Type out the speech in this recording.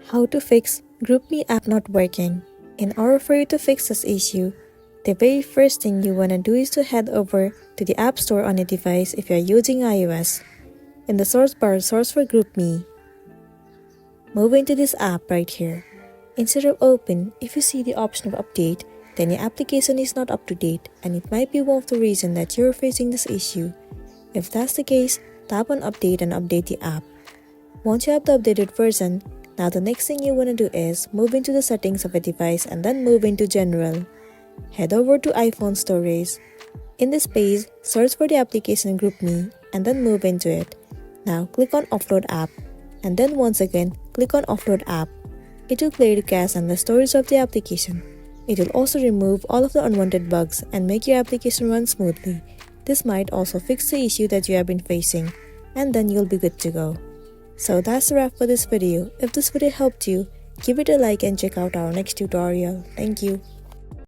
How to fix GroupMe app not working. In order for you to fix this issue, the very first thing you want to do is to head over to the App Store on your device if you are using iOS. In the source bar, search for GroupMe. Move into this app right here. Instead of open, if you see the option of update, then your application is not up to date and it might be one of the reasons that you're facing this issue. If that's the case, tap on update and update the app. Once you have the updated version, now the next thing you want to do is move into the settings of a device and then move into general. Head over to iPhone storage. In this page, search for the application GroupMe and then move into it. Now click on offload app and then once again click on offload app. It will clear the cache and the storage of the application. It will also remove all of the unwanted bugs and make your application run smoothly. This might also fix the issue that you have been facing, and then you'll be good to go. So that's the wrap for this video. If this video helped you, give it a like and check out our next tutorial. Thank you.